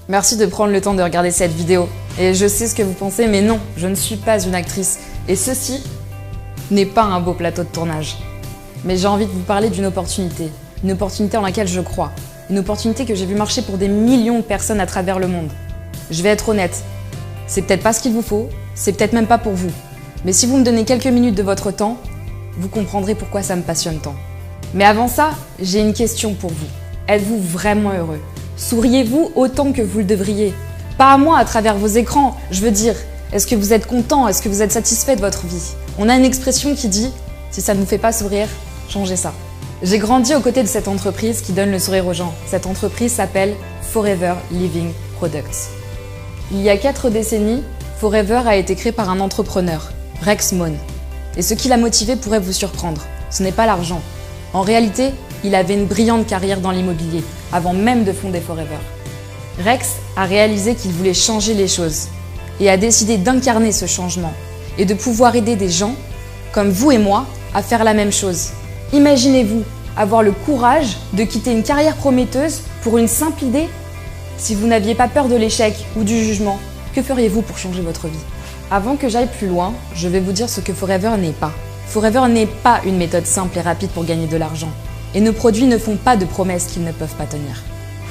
Merci de prendre le temps de regarder cette vidéo. Et je sais ce que vous pensez, mais non, je ne suis pas une actrice. Et ceci n'est pas un beau plateau de tournage. Mais j'ai envie de vous parler d'une opportunité. Une opportunité en laquelle je crois. Une opportunité que j'ai vu marcher pour des millions de personnes à travers le monde. Je vais être honnête. C'est peut-être pas ce qu'il vous faut, c'est peut-être même pas pour vous. Mais si vous me donnez quelques minutes de votre temps, vous comprendrez pourquoi ça me passionne tant. Mais avant ça, j'ai une question pour vous. Êtes-vous vraiment heureux ? Souriez-vous autant que vous le devriez ? Pas à moi à travers vos écrans, je veux dire, est-ce que vous êtes content ? Est-ce que vous êtes satisfait de votre vie ? On a une expression qui dit « si ça ne vous fait pas sourire, changez ça ». J'ai grandi aux côtés de cette entreprise qui donne le sourire aux gens. Cette entreprise s'appelle Forever Living Products. Il y a 4 décennies, Forever a été créé par un entrepreneur, Rex Mohn. Et ce qui l'a motivé pourrait vous surprendre. Ce n'est pas l'argent. En réalité, il avait une brillante carrière dans l'immobilier, avant même de fonder Forever. Rex a réalisé qu'il voulait changer les choses et a décidé d'incarner ce changement et de pouvoir aider des gens, comme vous et moi, à faire la même chose. Imaginez-vous avoir le courage de quitter une carrière prometteuse pour une simple idée. Si vous n'aviez pas peur de l'échec ou du jugement, que feriez-vous pour changer votre vie ? Avant que j'aille plus loin, je vais vous dire ce que Forever n'est pas. Forever n'est pas une méthode simple et rapide pour gagner de l'argent. Et nos produits ne font pas de promesses qu'ils ne peuvent pas tenir.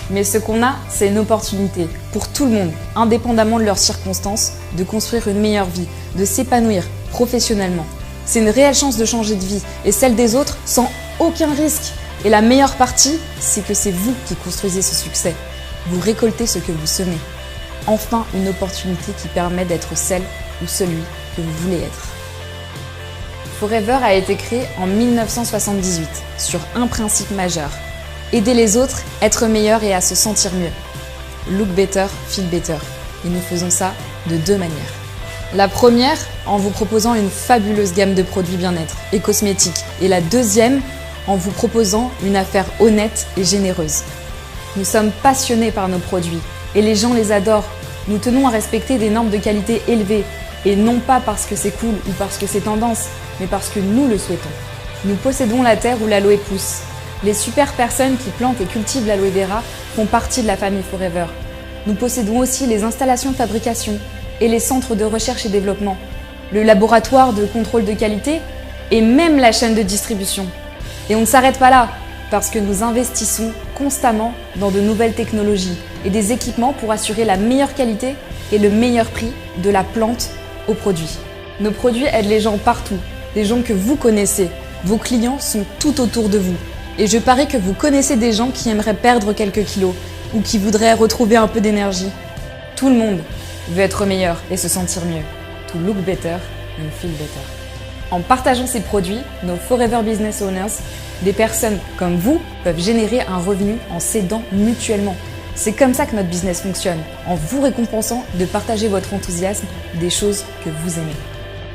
Mais ce qu'on a, c'est une opportunité pour tout le monde, indépendamment de leurs circonstances, de construire une meilleure vie, de s'épanouir professionnellement. C'est une réelle chance de changer de vie et celle des autres sans aucun risque. Et la meilleure partie, c'est que c'est vous qui construisez ce succès. Vous récoltez ce que vous semez. Enfin, une opportunité qui permet d'être celle ou celui que vous voulez être. Forever a été créé en 1978 sur un principe majeur. Aider les autres, être meilleur et à se sentir mieux. Look better, feel better. Et nous faisons ça de 2 manières. La première, en vous proposant une fabuleuse gamme de produits bien-être et cosmétiques. Et la deuxième, en vous proposant une affaire honnête et généreuse. Nous sommes passionnés par nos produits et les gens les adorent. Nous tenons à respecter des normes de qualité élevées et non pas parce que c'est cool ou parce que c'est tendance, mais parce que nous le souhaitons. Nous possédons la terre où l'aloe pousse. Les super personnes qui plantent et cultivent l'aloe vera font partie de la famille Forever. Nous possédons aussi les installations de fabrication et les centres de recherche et développement, le laboratoire de contrôle de qualité et même la chaîne de distribution. Et on ne s'arrête pas là, parce que nous investissons constamment dans de nouvelles technologies et des équipements pour assurer la meilleure qualité et le meilleur prix de la plante au produit. Nos produits aident les gens partout, des gens que vous connaissez. Vos clients sont tout autour de vous. Et je parie que vous connaissez des gens qui aimeraient perdre quelques kilos ou qui voudraient retrouver un peu d'énergie. Tout le monde veut être meilleur et se sentir mieux. To look better and feel better. En partageant ces produits, nos Forever Business Owners, des personnes comme vous peuvent générer un revenu en s'aidant mutuellement. C'est comme ça que notre business fonctionne, en vous récompensant de partager votre enthousiasme des choses que vous aimez.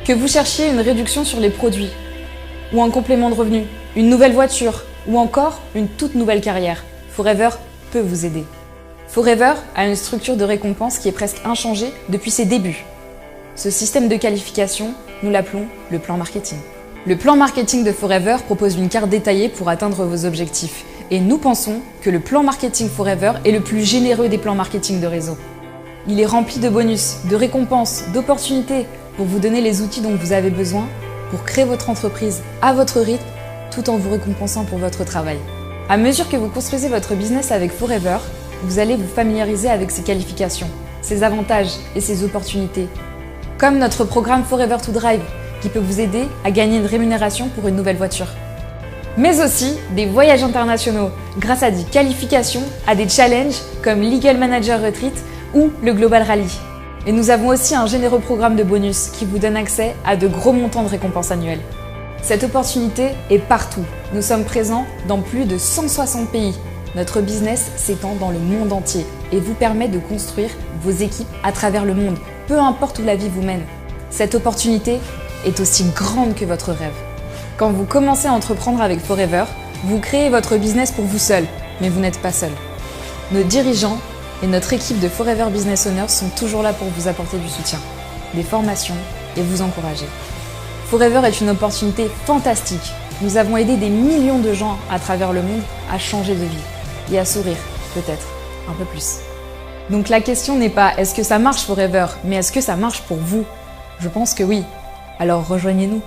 Que vous cherchiez une réduction sur les produits, ou un complément de revenu, une nouvelle voiture, ou encore une toute nouvelle carrière, Forever peut vous aider. Forever a une structure de récompense qui est presque inchangée depuis ses débuts. Ce système de qualification, nous l'appelons le plan marketing. Le plan marketing de Forever propose une carte détaillée pour atteindre vos objectifs. Et nous pensons que le plan marketing Forever est le plus généreux des plans marketing de réseau. Il est rempli de bonus, de récompenses, d'opportunités pour vous donner les outils dont vous avez besoin pour créer votre entreprise à votre rythme tout en vous récompensant pour votre travail. À mesure que vous construisez votre business avec Forever, vous allez vous familiariser avec ses qualifications, ses avantages et ses opportunités. Comme notre programme Forever to Drive qui peut vous aider à gagner une rémunération pour une nouvelle voiture. Mais aussi des voyages internationaux grâce à des qualifications à des challenges comme Legal Manager Retreat ou le Global Rally. Et nous avons aussi un généreux programme de bonus qui vous donne accès à de gros montants de récompenses annuelles. Cette opportunité est partout. Nous sommes présents dans plus de 160 pays. Notre business s'étend dans le monde entier et vous permet de construire vos équipes à travers le monde, peu importe où la vie vous mène. Cette opportunité est aussi grande que votre rêve. Quand vous commencez à entreprendre avec Forever, vous créez votre business pour vous seul, mais vous n'êtes pas seul. Nos dirigeants et notre équipe de Forever Business Owners sont toujours là pour vous apporter du soutien, des formations et vous encourager. Forever est une opportunité fantastique. Nous avons aidé des millions de gens à travers le monde à changer de vie et à sourire, peut-être, un peu plus. Donc la question n'est pas est-ce que ça marche Forever, mais est-ce que ça marche pour vous? Je pense que oui. Alors rejoignez-nous.